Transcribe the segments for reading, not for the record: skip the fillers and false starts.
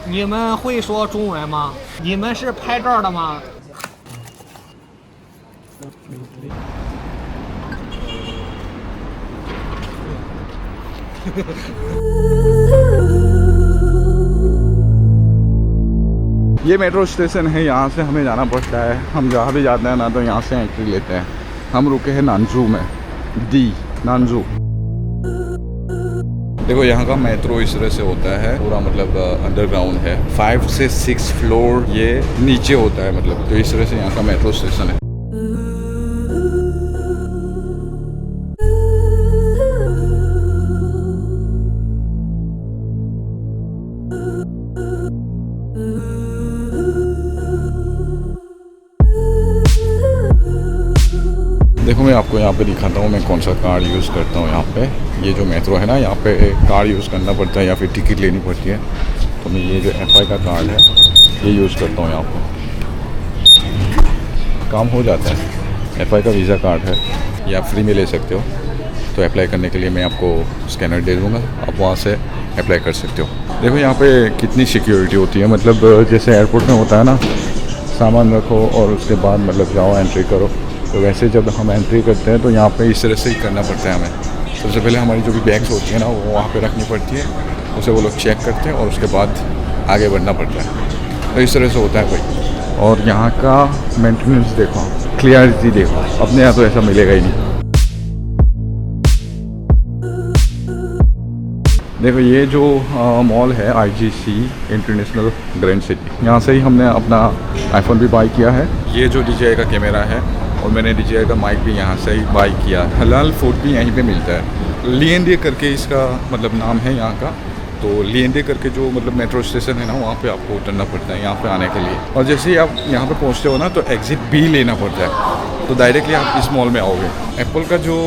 你们会说中文吗？你们是拍照的吗？ये metro station है, यहाँ से हमें जाना पड़ता है। हम जहाँ भी जाते हैं ना तो यहाँ से एंट्री लेते हैं। हम रुके हैं नानजू में, डी नानजू। देखो यहाँ का मेट्रो इस तरह से होता है, पूरा मतलब अंडरग्राउंड है। 5 से 6 फ्लोर ये नीचे होता है, मतलब तो इस तरह से यहाँ का मेट्रो स्टेशन है। देखो मैं आपको यहाँ पे दिखाता हूँ मैं कौन सा कार्ड यूज़ करता हूँ। यहाँ पे ये जो मेट्रो है ना, यहाँ पे कार्ड यूज़ करना पड़ता है या फिर टिकट लेनी पड़ती है। तो मैं ये जो FI का कार्ड है ये यूज़ करता हूँ। यहाँ पे काम हो जाता है। FI का वीज़ा कार्ड है, ये आप फ्री में ले सकते हो। तो अप्लाई करने के लिए मैं आपको स्कैनर दे दूँगा, आप वहाँ से अप्लाई कर सकते हो। देखो यहाँ पे कितनी सिक्योरिटी होती है, मतलब जैसे एयरपोर्ट में होता है ना, सामान रखो और उसके बाद मतलब जाओ एंट्री करो। तो वैसे जब हम एंट्री करते हैं तो यहाँ पे इस तरह से ही करना पड़ता है हमें। सबसे पहले हमारी जो भी बैग्स होती है ना वो वहाँ पे रखनी पड़ती है, उसे वो लोग चेक करते हैं और उसके बाद आगे बढ़ना पड़ता है। तो इस तरह से होता है भाई। और यहाँ का मेंटेनेंस देखो, क्लियरिटी देखो, अपने यहाँ तो ऐसा मिलेगा ही नहीं। देखो ये जो मॉल है IGC इंटरनेशनल ग्रैंड सिटी, यहाँ से ही हमने अपना आईफोन भी बाई किया है। ये जो DJI का कैमरा है और मैंने DJI का माइक भी यहाँ से ही बाई किया। हलाल फूड भी यहीं पे मिलता है। लिएंडे करके इसका मतलब नाम है यहाँ का। तो लिएंडे करके जो मतलब मेट्रो स्टेशन है ना, वहाँ पे आपको उतरना पड़ता है यहाँ पे आने के लिए। और जैसे ही आप यहाँ पे पहुँचते हो ना तो एग्ज़िट B लेना पड़ता है, तो डायरेक्टली आप इस मॉल में आओगे। एप्पल का जो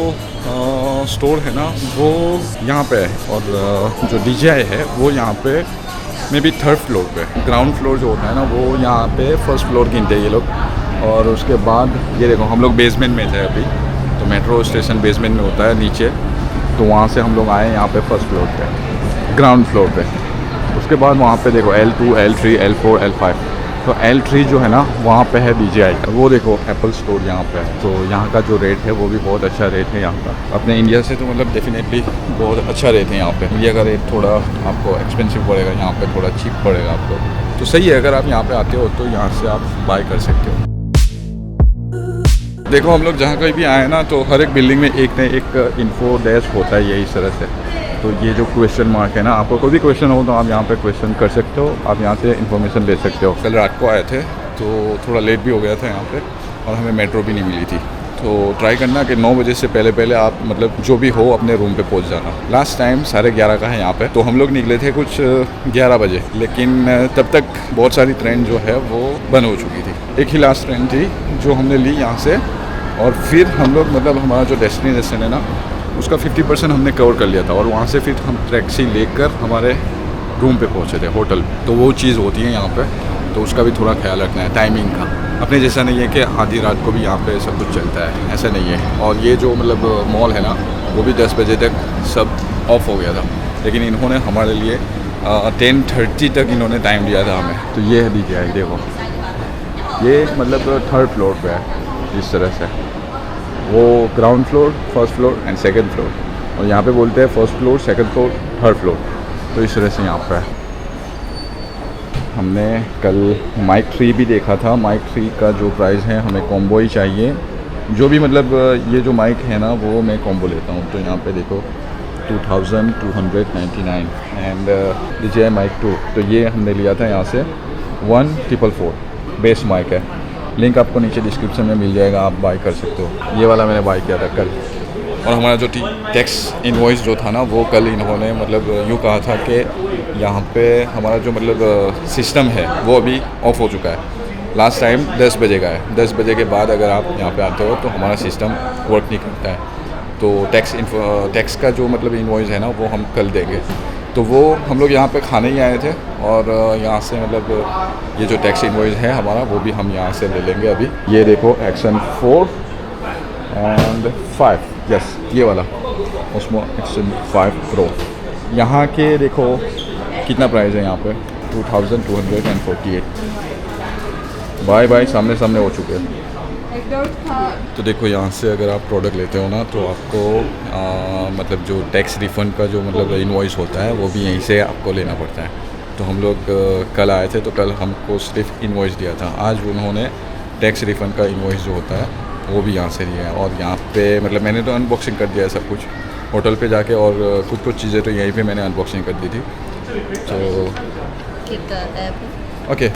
स्टोर है ना वो यहाँ पे है और जो DJI है वो यहाँ पे मे बी 3rd फ्लोर पे। ग्राउंड फ्लोर जो होता है ना वो यहाँ पे 1st फ्लोर गिनते हैं ये लोग। और उसके बाद ये देखो हम लोग बेसमेंट में थे अभी, तो मेट्रो स्टेशन बेसमेंट में होता है नीचे, तो वहाँ से हम लोग आए यहाँ पे 1st फ्लोर पे, ग्राउंड फ्लोर पे। उसके बाद वहाँ पे देखो L2 L3 L4 L5। तो L3 जो है ना वहाँ पे है DJI का। वो देखो एप्पल स्टोर यहाँ पे है। तो यहाँ का जो रेट है वो भी बहुत अच्छा रेट है यहाँ का। अपने इंडिया से तो मतलब डेफिनेटली बहुत अच्छा रेट है यहाँ पे। इंडिया का रेट थोड़ा आपको एक्सपेंसिव पड़ेगा, यहाँ पे थोड़ा चीप पड़ेगा आपको। तो सही है, अगर आप यहाँ पे आते हो तो यहाँ से आप बाय कर सकते हो। देखो हम लोग जहाँ कहीं भी आए ना तो हर एक बिल्डिंग में एक न एक इन्फो डेस्क होता है, ये इस तरह से। तो ये जो क्वेश्चन मार्क है ना, आपको कोई भी क्वेश्चन हो तो आप यहाँ पे क्वेश्चन कर सकते हो, आप यहाँ से इन्फॉर्मेशन ले सकते हो। कल रात को आए थे तो थोड़ा लेट भी हो गया था यहाँ पे और हमें मेट्रो भी नहीं मिली थी। तो ट्राई करना कि 9 बजे से पहले आप मतलब जो भी हो अपने रूम पे पहुँच जाना। लास्ट टाइम 11:30 का है यहाँ पे, तो हम लोग निकले थे कुछ 11 बजे, लेकिन तब तक बहुत सारी ट्रेन जो है वो बंद हो चुकी थी। एक ही लास्ट ट्रेन थी जो हमने ली यहाँ से, और फिर हम लोग मतलब हमारा जो डेस्टिनेशन है ना उसका 50% हमने कवर कर लिया था। और वहाँ से फिर हम टैक्सी लेकर हमारे रूम पे पहुँचे थे, होटल। तो वो चीज़ होती है यहाँ पे, तो उसका भी थोड़ा ख्याल रखना है टाइमिंग का। अपने जैसा नहीं है कि आधी रात को भी यहाँ पे सब कुछ चलता है, ऐसा नहीं है। और ये जो मतलब मॉल है ना वो भी 10 बजे तक सब ऑफ हो गया था, लेकिन इन्होंने हमारे लिए 10:30 तक इन्होंने टाइम दिया था हमें। तो ये है DJI, देखो ये मतलब 3rd फ्लोर पे है इस तरह से। वो ground floor, 1st floor and 2nd floor, और यहाँ पे बोलते हैं 1st floor 2nd floor 3rd floor. तो इस तरह से यहाँ पे है। हमने कल माइक 3 भी देखा था। माइक 3 का जो प्राइस है, हमें कॉम्बो ही चाहिए। जो भी मतलब ये जो माइक है ना वो मैं कॉम्बो लेता हूँ। तो यहाँ पे देखो 2299 एंड DJI माइक 2। तो ये हमने लिया था यहाँ से 1444 बेस माइक है। लिंक आपको नीचे डिस्क्रिप्शन में मिल जाएगा, आप बाय कर सकते हो। ये वाला मैंने बाय किया था कल। और हमारा जो टैक्स इनवॉइस जो था ना वो कल इन्होंने मतलब यूँ कहा था कि यहाँ पे हमारा जो मतलब सिस्टम है वो अभी ऑफ हो चुका है। लास्ट टाइम 10 बजे का है, 10 बजे के बाद अगर आप यहाँ पे आते हो तो हमारा सिस्टम वर्क नहीं करता है। तो टैक्स का जो मतलब इनवॉइस है ना वो हम कल देंगे। तो वो हम लोग यहाँ पे खाने ही आए थे, और यहाँ से मतलब ये जो टैक्स इनवॉइस है हमारा वो भी हम यहाँ से ले लेंगे अभी। ये देखो Action 4 एंड 5, यस ये वाला Osmo Action 5 Pro। यहाँ के देखो कितना प्राइस है यहाँ पे, 2248। बाय बाय, सामने सामने हो चुके हैं। तो देखो यहाँ से अगर आप प्रोडक्ट लेते हो ना तो आपको मतलब जो टैक्स रिफ़ंड का जो मतलब इनवॉइस होता है वो भी यहीं से आपको लेना पड़ता है। तो हम लोग कल आए थे तो कल हमको सिर्फ इनवॉइस दिया था, आज उन्होंने टैक्स रिफ़ंड का इनवॉइस जो होता है वो भी यहाँ से लिया है। और यहाँ पे मतलब मैंने तो अनबॉक्सिंग कर दिया है सब कुछ होटल पे जाके, और कुछ चीज़ें तो यहीं पे मैंने अनबॉक्सिंग कर दी थी। तो ओके,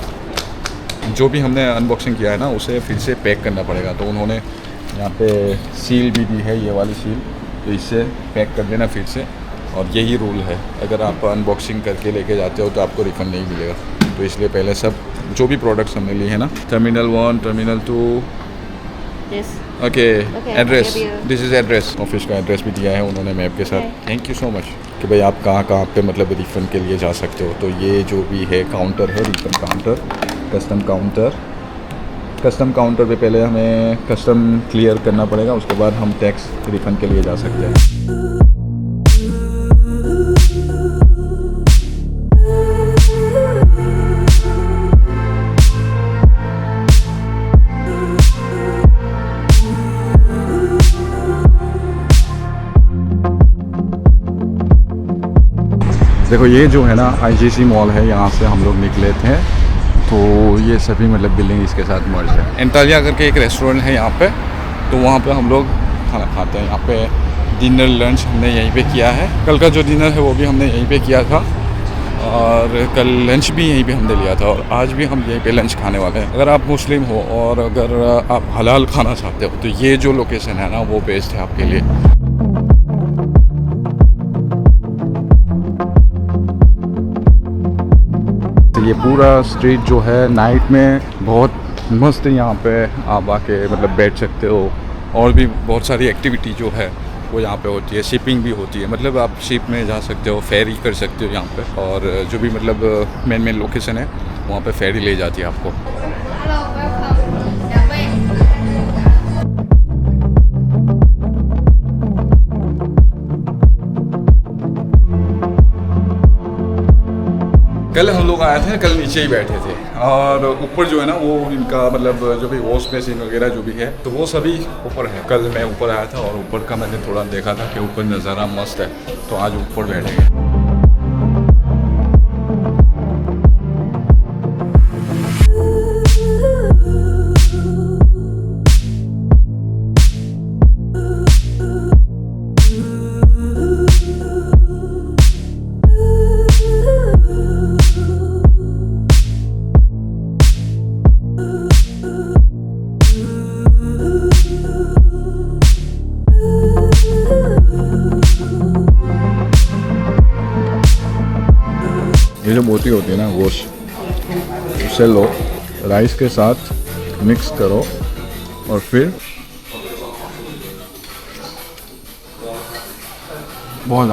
जो भी हमने अनबॉक्सिंग किया है ना उसे फिर से पैक करना पड़ेगा। तो उन्होंने यहाँ पे सील भी दी है, ये वाली सील, तो इससे पैक कर देना फिर से। और यही रूल है, अगर आप अनबॉक्सिंग करके लेके जाते हो तो आपको रिफ़ंड नहीं मिलेगा। तो इसलिए पहले सब जो भी प्रोडक्ट्स हमने लिए हैं ना, terminal 1, terminal 2, okay, address, this is address, office का एड्रेस भी दिया है उन्होंने मैप के साथ। थैंक यू सो मच कि भाई आप कहाँ कहाँ पे मतलब रिफ़ंड के लिए जा सकते हो। तो ये जो भी है काउंटर है, refund counter, custom counter. Custom counter पे पहले हमें कस्टम क्लियर करना पड़ेगा, उसके बाद हम टैक्स रिफ़ंड के लिए जा सकते हैं। देखो ये जो है ना IGC मॉल है, यहाँ से हम लोग निकले थे। तो ये सभी मतलब बिल्डिंग इसके साथ मर्ज है। एंटालिया करके एक रेस्टोरेंट है यहाँ पे, तो वहाँ पे हम लोग खाना खाते हैं। यहाँ पे डिनर लंच हमने यहीं पे किया है। कल का जो डिनर है वो भी हमने यहीं पे किया था, और कल लंच भी यहीं पे हमने लिया था, और आज भी हम यहीं पे लंच खाने वाले हैं। अगर आप मुस्लिम हो और अगर आप हलाल खाना चाहते हो तो ये जो लोकेशन है ना वो बेस्ट है आपके लिए। ये पूरा स्ट्रीट जो है नाइट में बहुत मस्त है, यहाँ पे आप आके मतलब बैठ सकते हो। और भी बहुत सारी एक्टिविटी जो है वो यहाँ पे होती है। शिपिंग भी होती है, मतलब आप शिप में जा सकते हो, फेरी कर सकते हो यहाँ पे। और जो भी मतलब मेन लोकेशन है वहाँ पे फेरी ले जाती है आपको। कल हम लोग आए थे, कल नीचे ही बैठे थे, और ऊपर जो है ना वो इनका मतलब जो भी वॉश बेसिन वगैरह जो भी है तो वो सभी ऊपर है। कल मैं ऊपर आया था और ऊपर का मैंने थोड़ा देखा था कि ऊपर नज़ारा मस्त है, तो आज ऊपर बैठेंगे। ये जो बोटी होती है ना गोश्त, उसे लो, राइस के साथ मिक्स करो और फिर बहुत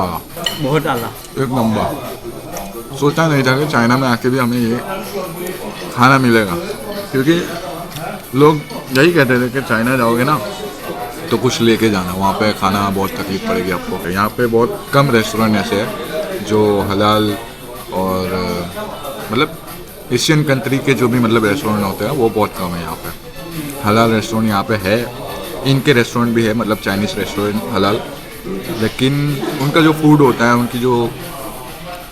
ज़्यादा एक नंबर। सोचा नहीं था कि चाइना में आके भी हमें ये खाना मिलेगा, क्योंकि लोग यही कहते थे कि चाइना जाओगे ना तो कुछ लेके जाना, वहाँ पे खाना बहुत तकलीफ पड़ेगी आपको। यहाँ पे बहुत कम रेस्टोरेंट ऐसे हैं जो हलाल और मतलब एशियन कंट्री के जो भी मतलब रेस्टोरेंट होते हैं वो बहुत कम है यहाँ पे। हलाल रेस्टोरेंट यहाँ पे है, इनके रेस्टोरेंट भी है, मतलब चाइनीज़ रेस्टोरेंट हलाल, लेकिन उनका जो फूड होता है, उनकी जो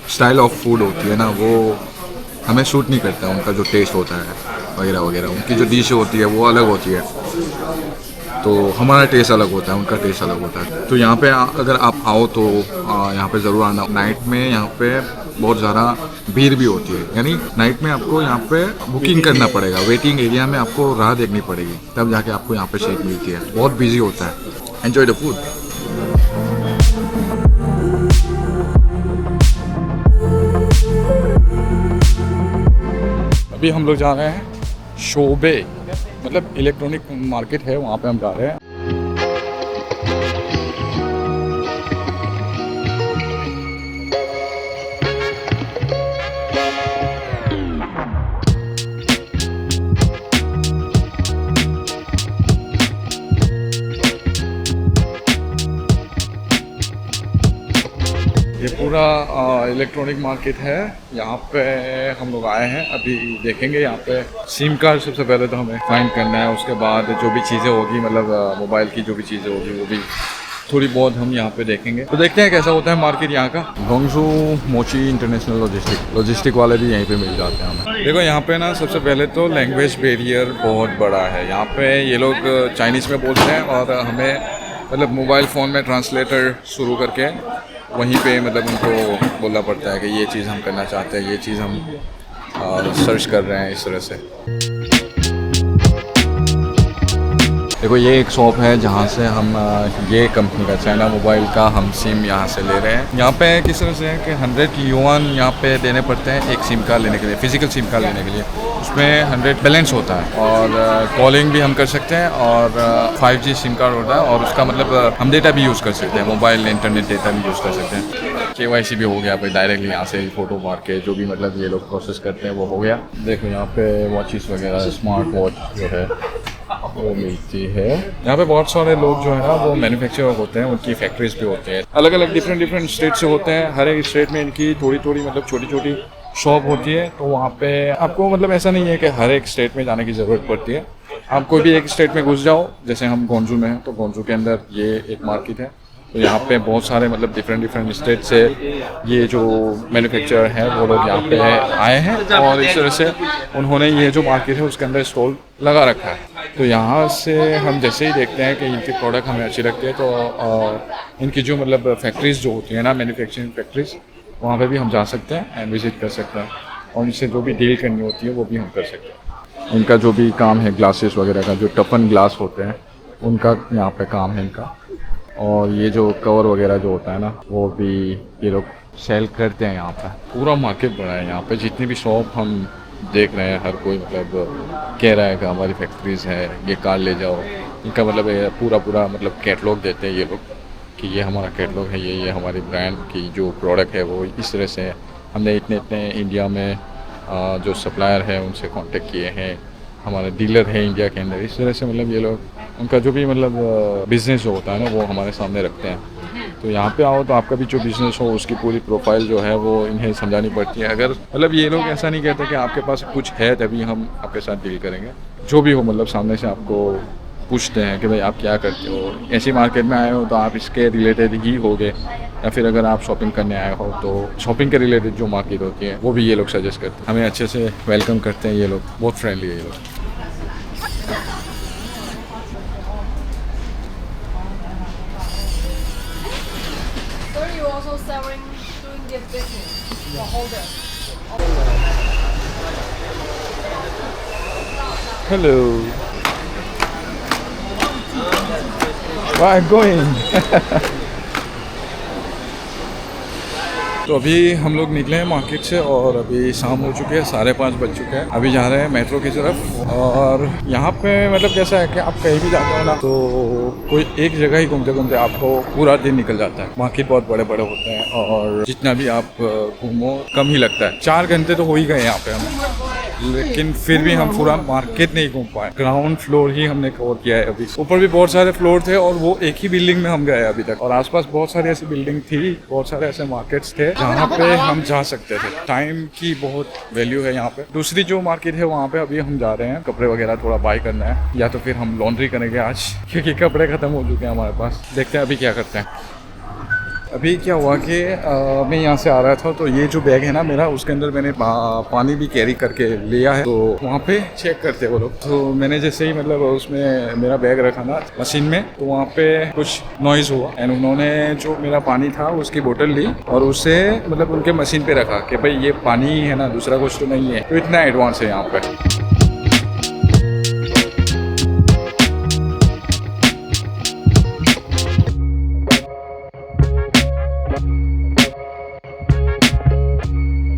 स्टाइल ऑफ फूड होती है ना वो हमें सूट नहीं करता। उनका जो टेस्ट होता है वगैरह वगैरह, उनकी जो डिश होती है वो अलग होती है, तो हमारा टेस्ट अलग होता है, उनका टेस्ट अलग होता है। तो यहाँ पे अगर आप आओ तो यहाँ पे ज़रूर आना। नाइट में यहाँ पे बहुत ज़्यादा भीड़ भी होती है, यानी नाइट में आपको यहाँ पे बुकिंग करना पड़ेगा, वेटिंग एरिया में आपको राह देखनी पड़ेगी, तब जाके आपको यहाँ पे सीट मिलती है। बहुत बिजी होता है। Enjoy the food. अभी हम लोग जा रहे हैं शोबे, मतलब इलेक्ट्रॉनिक मार्केट है, वहाँ पे हम जा रहे हैं। ये पूरा इलेक्ट्रॉनिक मार्केट है, यहाँ पे हम लोग आए हैं। अभी देखेंगे यहाँ पे सिम कार्ड सबसे पहले तो हमें फाइंड करना है, उसके बाद जो भी चीज़ें होगी मतलब मोबाइल की जो भी चीज़ें होगी वो भी थोड़ी बहुत हम यहाँ पे देखेंगे। तो देखते हैं कैसा होता है मार्केट यहाँ का। गोंगजू मोची इंटरनेशनल लॉजिस्टिक वाले भी यहीं पे मिल जाते हैं हमें। देखो यहाँ पे ना सबसे पहले तो लैंग्वेज बैरियर बहुत बड़ा है। यहाँ पे ये लोग चाइनीज़ में बोलते हैं और हमें मतलब मोबाइल फ़ोन में ट्रांसलेटर शुरू करके वहीं पे मतलब उनको बोलना पड़ता है कि ये चीज़ हम करना चाहते हैं, ये चीज़ हम सर्च कर रहे हैं, इस तरह से। देखो ये एक शॉप है जहाँ से हम ये कंपनी का चाइना मोबाइल का हम सिम यहाँ से ले रहे हैं। यहाँ पे किस तरह से है कि 100 युआन यहाँ पे देने पड़ते हैं एक सिम कार्ड लेने के लिए, फिजिकल सिम कार्ड लेने के लिए। उसमें 100 बैलेंस होता है और कॉलिंग भी हम कर सकते हैं और 5G सिम कार्ड होता है और उसका मतलब हम डेटा भी यूज़ कर सकते हैं, मोबाइल इंटरनेट डेटा भी यूज़ कर सकते हैं। KYC भी हो गया भाई, डायरेक्टली यहाँ से फ़ोटो मार के जो भी मतलब ये लोग प्रोसेस करते हैं वो हो गया। देखो यहाँ पे वॉचेस वगैरह, स्मार्ट वॉच जो है वो मिलती है। यहाँ पे बहुत सारे लोग जो है ना वो मैन्युफैक्चरर होते हैं, उनकी फैक्ट्रीज भी होते हैं, अलग अलग डिफरेंट स्टेट से होते हैं। हर एक स्टेट में इनकी थोड़ी मतलब छोटी छोटी शॉप होती है। तो वहाँ पे आपको मतलब ऐसा नहीं है कि हर एक स्टेट में जाने की ज़रूरत पड़ती है। आप कोई भी एक स्टेट में घुस जाओ, जैसे हम गोंगजू में हैं तो गोंगजू के अंदर ये एक मार्केट है। तो यहाँ पे बहुत सारे मतलब डिफरेंट स्टेट से ये जो मैन्युफैक्चरर हैं वो लोग यहाँ पे आए हैं और इस तरह से उन्होंने ये जो मार्केट है उसके अंदर स्टॉल लगा रखा है। तो यहाँ से हम जैसे ही देखते हैं कि इनकी प्रोडक्ट हमें अच्छी लगती है तो इनकी जो मतलब फैक्ट्रीज जो होती है ना, मैन्युफैक्चरिंग फैक्ट्रीज, वहाँ पे भी हम जा सकते हैं एंड विज़िट कर सकते हैं और इनसे जो भी डील करनी होती है वो भी हम कर सकते हैं। इनका जो भी काम है ग्लासेस वगैरह का, जो टफन ग्लास होते हैं उनका यहाँ पे काम है इनका। और ये जो कवर वगैरह जो होता है ना वो भी ये लोग सेल करते हैं। यहाँ पे पूरा मार्केट बड़ा है। यहाँ पे जितनी भी शॉप हम देख रहे हैं हर कोई मतलब कह रहा है कि हमारी फैक्ट्रीज़ है, ये कार ले जाओ। इनका मतलब पूरा मतलब कैटलॉग देते हैं ये लोग कि ये हमारा कैटलॉग है, ये हमारी ब्रांड की जो प्रोडक्ट है वो इस तरह से है। हमने इतने इंडिया में जो सप्लायर है उनसे कांटेक्ट किए हैं, हमारे डीलर है इंडिया के अंदर। इस तरह से मतलब ये लोग उनका जो भी मतलब बिज़नेस जो होता है ना वो हमारे सामने रखते हैं। तो यहाँ पे आओ तो आपका भी जो बिज़नेस हो उसकी पूरी प्रोफाइल जो है वो इन्हें समझानी पड़ती है। अगर मतलब ये लोग ऐसा नहीं कहते कि आपके पास कुछ है तभी हम आपके साथ डील करेंगे। जो भी हो मतलब सामने से आपको पूछते हैं कि भाई आप क्या करते हो, ऐसी मार्केट में आए हो तो आप इसके रिलेटेड ही होगे, या फिर अगर आप शॉपिंग करने आए हो तो शॉपिंग के रिलेटेड जो मार्केट होती है वो भी ये लोग सजेस्ट करते हैं। हमें अच्छे से वेलकम करते हैं ये लोग, बहुत फ्रेंडली है ये लोग। Hello. Where are you going? तो अभी हम लोग निकले हैं मार्केट से और अभी शाम हो चुके हैं, 5:30 बज चुके हैं। अभी जा रहे हैं मेट्रो की तरफ। और यहाँ पे मतलब कैसा है कि आप कहीं भी जाते हो ना तो कोई एक जगह ही घूमते घूमते आपको पूरा दिन निकल जाता है। मार्केट बहुत बड़े बड़े होते हैं और जितना भी आप घूमो कम ही लगता है। 4 घंटे तो हो ही गए यहाँ पे हमें, लेकिन फिर भी हम पूरा मार्केट नहीं घूम पाए। ग्राउंड फ्लोर ही हमने कवर किया है। अभी ऊपर भी बहुत सारे फ्लोर थे और वो एक ही बिल्डिंग में हम गए अभी तक। और आसपास बहुत सारी ऐसी बिल्डिंग थी, बहुत सारे ऐसे मार्केट्स थे जहाँ पे हम जा सकते थे। टाइम की बहुत वैल्यू है यहाँ पे। दूसरी जो मार्केट है वहाँ पे अभी हम जा रहे हैं, कपड़े वगैरह थोड़ा बाय करना है, या तो फिर हम लॉन्ड्री करेंगे आज क्योंकि कपड़े खत्म हो चुके हैं हमारे पास। देखते हैं अभी क्या करते हैं। अभी क्या हुआ कि मैं यहाँ से आ रहा था तो ये जो बैग है ना मेरा, उसके अंदर मैंने पानी भी कैरी करके लिया है। तो वहाँ पे चेक करते वो लोग। तो मैंने जैसे ही मतलब उसमें मेरा बैग रखा ना मशीन में, तो वहाँ पे कुछ नॉइज़ हुआ एंड उन्होंने जो मेरा पानी था उसकी बोतल ली और उसे मतलब उनके मशीन पे रखा कि भाई ये पानी ही है ना, दूसरा कुछ तो नहीं है। तो इतना एडवांस है यहाँ पे।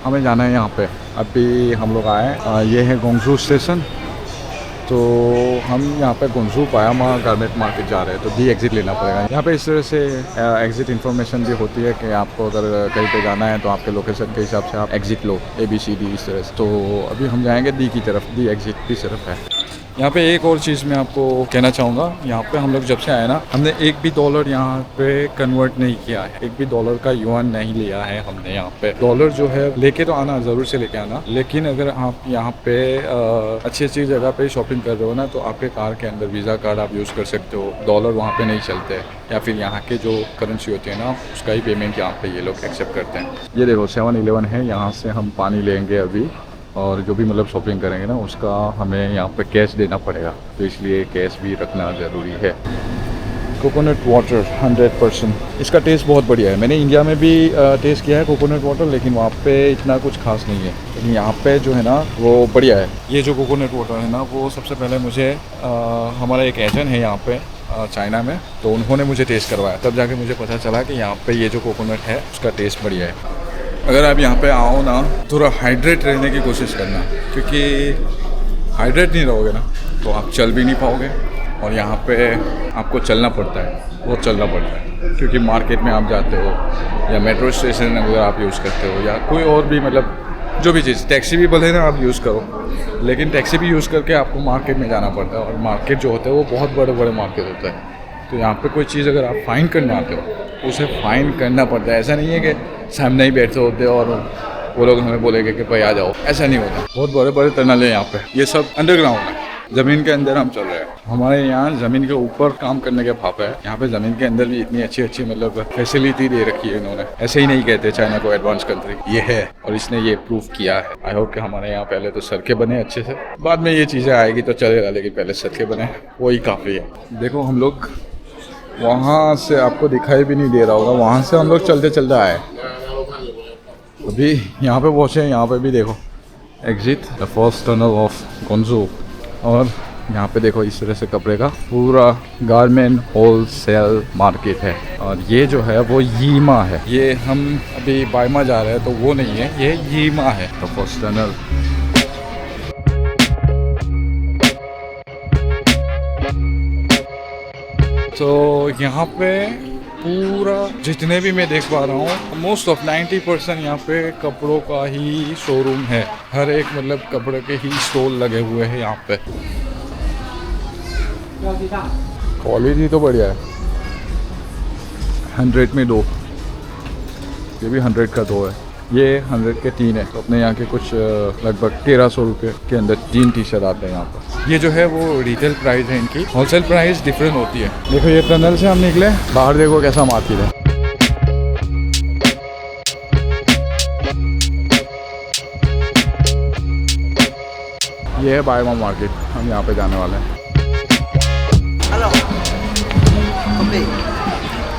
हमें जाना है यहाँ पे। अभी हम लोग आए, ये है गोंगजू स्टेशन। तो हम यहाँ पे गोंगजू पायामा गारमेंट मार्केट जा रहे हैं, तो डी एग्ज़िट लेना पड़ेगा। यहाँ पे इस तरह से एग्ज़िट इन्फॉर्मेशन भी होती है कि आपको अगर कहीं पे जाना है तो आपके लोकेशन के हिसाब से आप एग्ज़िट लो, ABCD इस तरह से। तो अभी हम जाएंगे डी की तरफ, डी एग्ज़िट की तरफ है। यहाँ पे एक और चीज़ मैं आपको कहना चाहूँगा, यहाँ पे हम लोग जब से आए ना, हमने एक भी डॉलर यहाँ पे कन्वर्ट नहीं किया है, एक भी डॉलर का युआन नहीं लिया है हमने यहाँ पे। डॉलर जो है लेके तो आना, ज़रूर से लेके आना, लेकिन अगर आप यहाँ पे अच्छी अच्छी जगह पे शॉपिंग कर रहे हो ना, तो आपके कार के अंदर वीज़ा कार्ड आप यूज़ कर सकते हो। डॉलर वहाँ पे नहीं चलते, या फिर यहाँ के जो करेंसी होती है ना, उसका ही पेमेंट यहाँ पे ये लोग एक्सेप्ट करते हैं। ये देखो 7-Eleven है, यहाँ से हम पानी लेंगे अभी, और जो भी मतलब शॉपिंग करेंगे ना, उसका हमें यहाँ पे कैश देना पड़ेगा, तो इसलिए कैश भी रखना ज़रूरी है। कोकोनट वाटर 100%, इसका टेस्ट बहुत बढ़िया है। मैंने इंडिया में भी टेस्ट किया है कोकोनट वाटर, लेकिन वहाँ पे इतना कुछ खास नहीं है, लेकिन यहाँ पे जो है ना वो बढ़िया है। ये जो कोकोनट वाटर है ना, वो सबसे पहले मुझे हमारा एक एजेंट है यहाँ पे चाइना में, तो उन्होंने मुझे टेस्ट करवाया, तब जाके मुझे पता चला कि यहाँ पे ये जो कोकोनट है उसका टेस्ट बढ़िया है। अगर आप यहाँ पे आओ ना, थोड़ा हाइड्रेट रहने की कोशिश करना, क्योंकि हाइड्रेट नहीं रहोगे ना तो आप चल भी नहीं पाओगे, और यहाँ पे आपको चलना पड़ता है, बहुत चलना पड़ता है, क्योंकि मार्केट में आप जाते हो या मेट्रो स्टेशन अगर आप यूज़ करते हो, या कोई और भी मतलब जो भी चीज़, टैक्सी भी भले ना आप यूज़ करो, लेकिन टैक्सी भी यूज़ करके आपको मार्केट में जाना पड़ता है, और मार्केट जो होता है वो बहुत बड़े बड़े मार्केट होता है। तो यहाँ पे कोई चीज़ अगर आप फाइंड करने आते हो, उसे फाइंड करना पड़ता है। ऐसा नहीं है कि सामने ही बैठे होते और वो लोग हमें बोलेंगे कि भाई आ जाओ, ऐसा नहीं होता। बहुत बड़े बड़े टनल है यहाँ पे, ये सब अंडरग्राउंड है, ज़मीन के अंदर हम चल रहे हैं। हमारे यहाँ ज़मीन के ऊपर काम करने के भाप है, यहाँ पे ज़मीन के अंदर भी इतनी अच्छी अच्छी मतलब फैसिलिटी दे रखी है इन्होंने। ऐसे ही नहीं कहते चाइना को एडवांस कंट्री, ये है, और इसने ये प्रूव किया है। आई होप कि हमारे यहाँ पहले तो सड़कें बने अच्छे से, बाद में ये चीज़ें आएगी तो चलेगा, लेकिन पहले सड़कें बने, वही काफ़ी है। देखो हम लोग वहाँ से, आपको दिखाई भी नहीं दे रहा होगा, वहाँ से हम लोग चलते चलते आए, अभी यहाँ पे पहुँचे। यहाँ पे भी देखो exit the first tunnel of गोंजू, और यहाँ पे देखो इस तरह से कपड़े का पूरा गारमेंट होलसेल मार्केट है। और ये जो है वो यीमा है, ये हम अभी बायमा जा रहे हैं तो वो नहीं है, ये यीमा है द फर्स्ट टनल। तो यहाँ पे पूरा जितने भी मैं देख पा रहा हूँ, मोस्ट ऑफ 90% यहाँ पे कपड़ों का ही शोरूम है। हर एक मतलब कपड़े के ही स्टॉल लगे हुए हैं यहाँ पे। क्वालिटी तो बढ़िया है। 100 में 2, ये भी 100 का 2 है, ये 100 के 3 है। तो अपने यहाँ के कुछ लगभग 1300 रुपये के अंदर 3 टी-शर्ट आते हैं यहाँ पर। ये जो है वो रिटेल प्राइस है इनकी, होलसेल प्राइस डिफरेंट होती है। देखो ये टनल से हम निकले, बाहर देखो कैसा मार्केट है। ये है बायमा मार्केट, हम यहाँ पे जाने वाले हैं।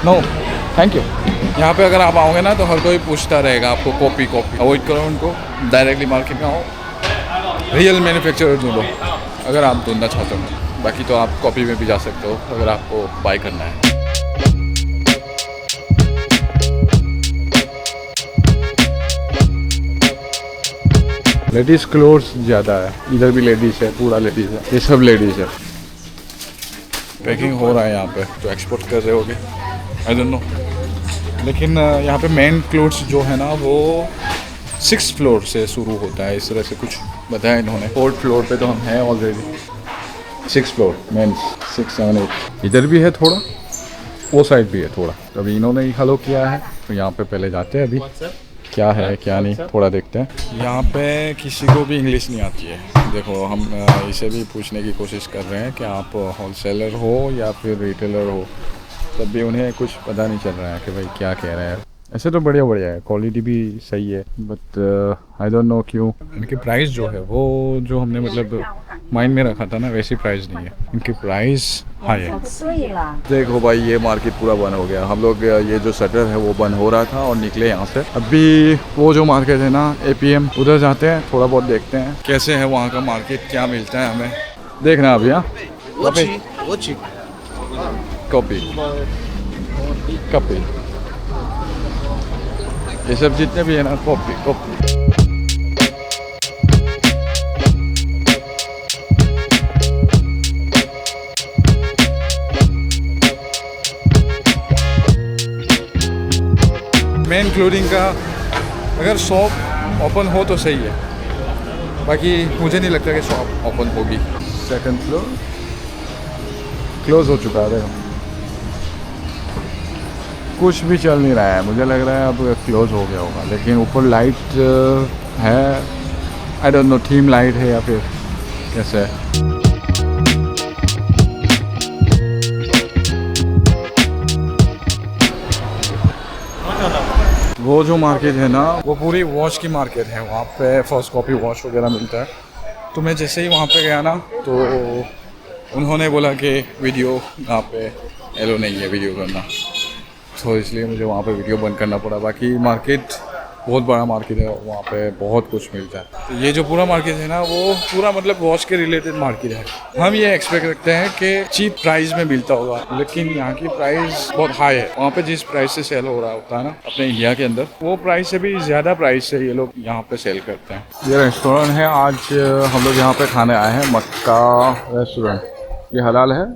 No thank you. यहाँ पे अगर आप आओगे ना तो हर कोई पूछता रहेगा आपको कॉपी अवॉइड करो उनको, डायरेक्टली मार्केट में आओ, रियल मैन्युफैक्चरर ढूंढो अगर आप ढूंढना चाहते हो। बाकी तो आप कॉपी में भी जा सकते हो अगर आपको बाय करना है। लेडीज़ क्लोथ्स ज़्यादा है, इधर भी लेडीज़ है, पूरा लेडीज़ है, ये सब लेडीज़ है। पैकिंग हो रहा है यहाँ पे, तो एक्सपोर्ट कर रहे होगे, आई डोंट नो। लेकिन यहाँ पे मेन क्लोथ्स जो है ना वो 6th फ्लोर से शुरू होता है, इस तरह से कुछ बताया इन्होंने। 4th फ्लोर पे तो हम हैं ऑलरेडी, 6th फ्लोर मेंस, 6, 7, 8 इधर भी है थोड़ा, वो साइड भी है थोड़ा। तो अभी इन्होंने ही हेलो किया है, तो यहाँ पे पहले जाते हैं अभी क्या है क्या नहीं, थोड़ा देखते हैं। यहाँ पे किसी को भी इंग्लिश नहीं आती है। देखो हम इसे भी पूछने की कोशिश कर रहे हैं कि आप होलसेलर हो या फिर रिटेलर हो, तब भी उन्हें कुछ पता नहीं चल रहा है कि भाई क्या कह रहे हैं। ऐसे तो बढ़िया है, क्वालिटी भी सही है, बट आई डोंट नो क्यों इनकी प्राइस जो है वो जो हमने मतलब माइंड में रखा था ना, वैसी प्राइस नहीं है, इनकी प्राइस हाई है। देखो भाई ये मार्केट पूरा बंद हो गया, हम लोग ये जो शटर है वो बंद हो रहा था और निकले यहाँ से। अभी वो जो मार्केट है ना APM, उधर जाते हैं, थोड़ा बहुत देखते हैं कैसे है वहाँ का मार्केट, क्या मिलता है हमें देखना अभी। हाँ कॉपी ये सब जितने भी है ना, कॉपी। मेन क्लोथिंग का अगर शॉप ओपन हो तो सही है, बाकी मुझे नहीं लगता कि शॉप ओपन होगी। सेकंड फ्लोर क्लोज हो चुका है। देखो कुछ भी चल नहीं रहा है, मुझे लग रहा है अब क्लोज हो गया होगा, लेकिन ऊपर लाइट है। I don't know theme light है या फिर कैसे है। वो जो मार्केट है ना वो पूरी वॉच की मार्केट है, वहाँ पे फर्स्ट कॉपी वॉच वगैरह मिलता है। तो मैं जैसे ही वहाँ पे गया ना तो उन्होंने बोला कि वीडियो यहाँ पे एलो नहीं है वीडियो करना, तो इसलिए मुझे वहाँ पे वीडियो बंद करना पड़ा। बाकी मार्केट बहुत बड़ा मार्केट है, वहाँ पे बहुत कुछ मिलता है। तो ये जो पूरा मार्केट है ना वो पूरा मतलब वॉच के रिलेटेड मार्केट है। हम ये एक्सपेक्ट रखते हैं कि चीप प्राइस में मिलता होगा, लेकिन यहाँ की प्राइस बहुत हाई है। वहाँ पे जिस प्राइस से सेल हो रहा होता है ना अपने इंडिया के अंदर, वो प्राइस से भी ज़्यादा प्राइस से ये लोग यहाँ पे सेल करते हैं। ये रेस्टोरेंट है, आज हम लोग यहाँ पे खाने आए हैं, मक्का रेस्टोरेंट। ये हलाल है।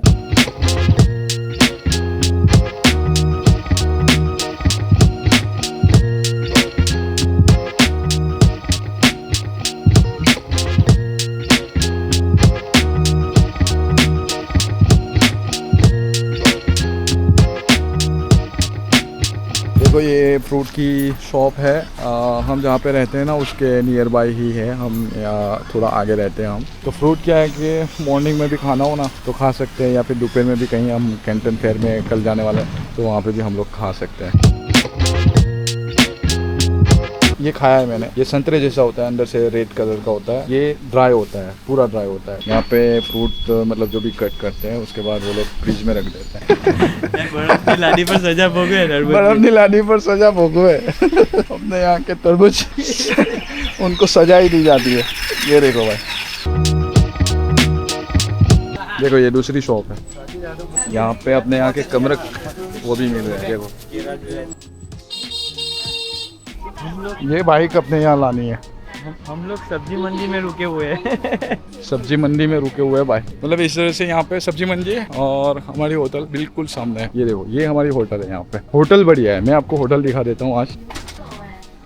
तो ये फ्रूट की शॉप है। हम जहाँ पे रहते हैं ना उसके नियर बाय ही है, हम थोड़ा आगे रहते हैं हम। तो फ्रूट क्या है कि मॉर्निंग में भी खाना हो ना तो खा सकते हैं, या फिर दोपहर में भी कहीं हम कैंटन फेयर में कल जाने वाले हैं तो वहाँ पे भी हम लोग खा सकते हैं। ये खाया है मैंने, ये संतरे जैसा होता है, अंदर से रेड कलर का होता है। ये ड्राई होता है, पूरा ड्राई होता है। यहाँ पे फ्रूट मतलब जो भी कट करते हैं उसके बाद वो लोग फ्रिज में रख देते हैं। बर्फ नीलानी पर सजा भोगे, बर्फ नीलानी पर सजा भोगे। अपने यहाँ के तरबूज उनको सजा ही दी जाती है। ये देखो भाई, देखो ये दूसरी शॉप है। यहाँ पे अपने यहाँ के कमरक वो भी मिल रहे हैं। देखो ये बाइक अपने यहाँ लानी है। हम लोग सब्जी मंडी में रुके हुए हैं। सब्जी मंडी में रुके हुए हैं भाई, मतलब इस तरह से यहाँ पे सब्जी मंडी है और हमारी होटल बिल्कुल सामने है। ये देखो ये हमारी होटल है। यहाँ पे होटल बढ़िया है, मैं आपको होटल दिखा देता हूँ आज।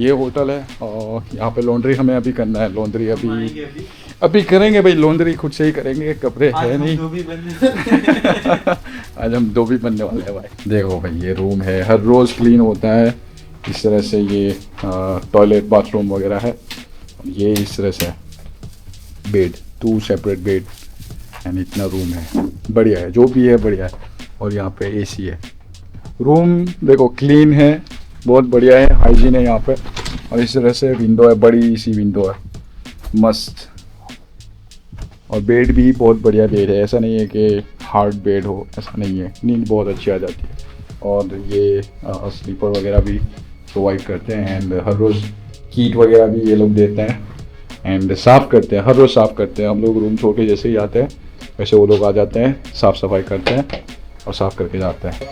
ये होटल है और यहाँ पे लॉन्ड्री हमें अभी करना है। लॉन्ड्री अभी करेंगे भाई, लॉन्ड्री खुद से ही करेंगे, कपड़े है नहीं। आज हम दो भी बनने वाले हैं भाई। देखो भाई ये रूम है, हर रोज क्लीन होता है इस तरह से। ये टॉयलेट बाथरूम वगैरह है। ये इस तरह से बेड, 2 सेपरेट बेड एंड इतना रूम है। बढ़िया है, जो भी है बढ़िया है। और यहाँ पे एसी है। रूम देखो क्लीन है, बहुत बढ़िया है, हाइजीन है यहाँ पे। और इस तरह से विंडो है, बड़ी सी विंडो है, मस्त। और बेड भी बहुत बढ़िया बेड है, ऐसा नहीं है कि हार्ड बेड हो, ऐसा नहीं है, नींद बहुत अच्छी आ जाती है। और ये स्लीपर वगैरह भी प्रोवाइड करते हैं एंड हर रोज़ कीट वगैरह भी ये लोग देते हैं एंड साफ़ करते हैं, हर रोज़ साफ़ करते हैं। हम लोग रूम छोड़ के जैसे ही आते हैं वैसे वो लोग आ जाते हैं, साफ़ सफाई करते हैं और साफ़ करके जाते हैं।